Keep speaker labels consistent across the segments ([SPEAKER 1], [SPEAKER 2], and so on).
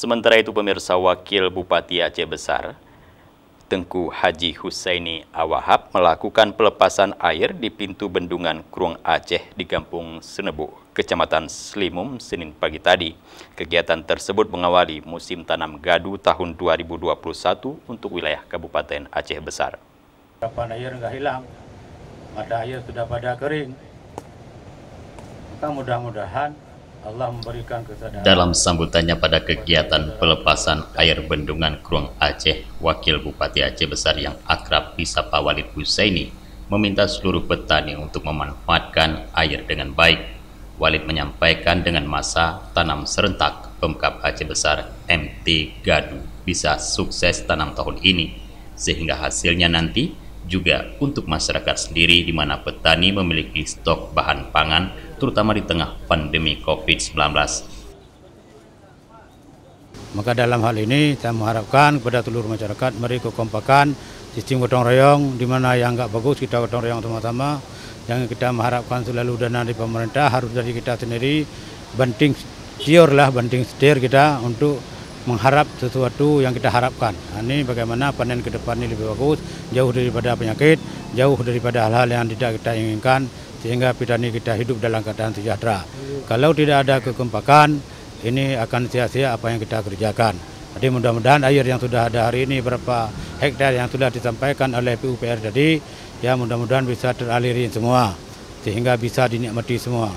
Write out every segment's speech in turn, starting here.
[SPEAKER 1] Sementara itu pemirsa, Wakil Bupati Aceh Besar, Tengku Haji Husaini Awahab melakukan pelepasan air di pintu bendungan Krueng Aceh di Kampung Senebu, Kecamatan Slimum, Senin pagi tadi. Kegiatan tersebut mengawali musim tanam gadu tahun 2021 untuk wilayah Kabupaten Aceh Besar.
[SPEAKER 2] Kapan air nggak hilang, mata air sudah pada kering, maka mudah-mudahan Allah memberikan kesadaran.
[SPEAKER 1] Dalam sambutannya pada kegiatan pelepasan air bendungan Krueng Aceh, Wakil Bupati Aceh Besar yang akrab disapa Walid Husaini meminta seluruh petani untuk memanfaatkan air dengan baik. Walid menyampaikan dengan masa tanam serentak Pemkab Aceh Besar MT Gadu bisa sukses tanam tahun ini, sehingga hasilnya nanti juga untuk masyarakat sendiri, di mana petani memiliki stok bahan pangan terutama di tengah pandemi COVID-19.
[SPEAKER 2] Maka dalam hal ini saya mengharapkan kepada seluruh masyarakat mari kekompakan, sistem gotong royong, di mana yang nggak bagus kita gotong royong sama-sama. Yang kita mengharapkan selalu dana dari pemerintah, harus dari kita sendiri, banting setir kita untuk mengharap sesuatu yang kita harapkan. Ini bagaimana panen ke depan ini lebih bagus, jauh daripada penyakit, jauh daripada hal-hal yang tidak kita inginkan, sehingga petani kita hidup dalam keadaan sejahtera. Kalau tidak ada kekompakan, ini akan sia-sia apa yang kita kerjakan. Jadi mudah-mudahan air yang sudah ada hari ini, berapa hektar yang sudah disampaikan oleh PUPR tadi, ya mudah-mudahan bisa teralirin semua, sehingga bisa dinikmati semua.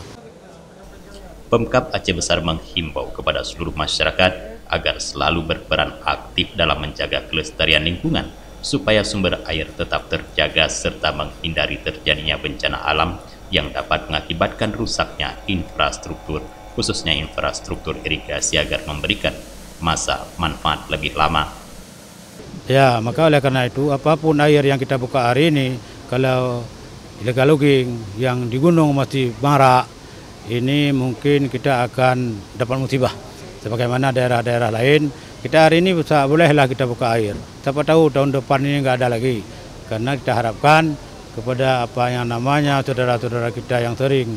[SPEAKER 1] Pemkab Aceh Besar menghimbau kepada seluruh masyarakat agar selalu berperan aktif dalam menjaga kelestarian lingkungan, supaya sumber air tetap terjaga serta menghindari terjadinya bencana alam yang dapat mengakibatkan rusaknya infrastruktur, khususnya infrastruktur irigasi, agar memberikan masa manfaat lebih lama.
[SPEAKER 2] Ya, maka oleh karena itu apapun air yang kita buka hari ini, kalau illegal logging yang di gunung masih marak, ini mungkin kita akan dapat musibah. Sebagaimana daerah-daerah lain, kita hari ini bolehlah kita buka air. Siapa tahu tahun depan ini nggak ada lagi. Karena kita harapkan kepada apa yang namanya saudara-saudara kita yang sering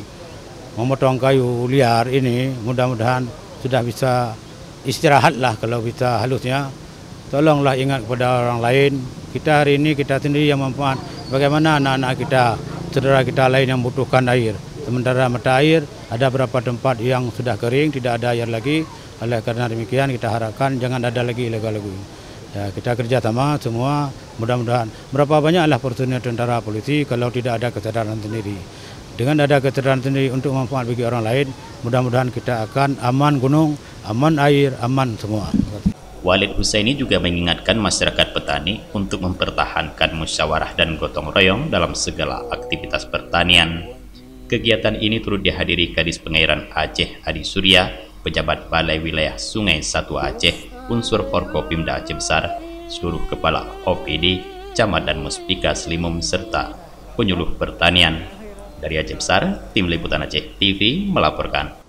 [SPEAKER 2] memotong kayu liar ini, mudah-mudahan sudah bisa istirahatlah kalau bisa halusnya. Tolonglah ingat kepada orang lain. Kita hari ini kita sendiri yang manfaat. Bagaimana anak-anak kita, saudara kita lain yang membutuhkan air. Sementara mata air ada beberapa tempat yang sudah kering, tidak ada air lagi. Oleh karena demikian kita harapkan jangan ada lagi illegal logging. Ya, kita kerjasama semua, mudah-mudahan berapa banyaklah personil tentara polisi kalau tidak ada kesadaran sendiri. Dengan ada kesadaran sendiri untuk manfaat bagi orang lain, mudah-mudahan kita akan aman gunung, aman air, aman semua.
[SPEAKER 1] Walid Husaini juga mengingatkan masyarakat petani untuk mempertahankan musyawarah dan gotong royong dalam segala aktivitas pertanian. Kegiatan ini turut dihadiri Kadis Pengairan Aceh Adi Surya, pejabat Balai Wilayah Sungai Satu Aceh, unsur Forkopimda Aceh Besar, seluruh kepala OPD, camat dan muspika Slimum, serta penyuluh pertanian. Dari Aceh Besar, Tim Liputan Aceh TV melaporkan.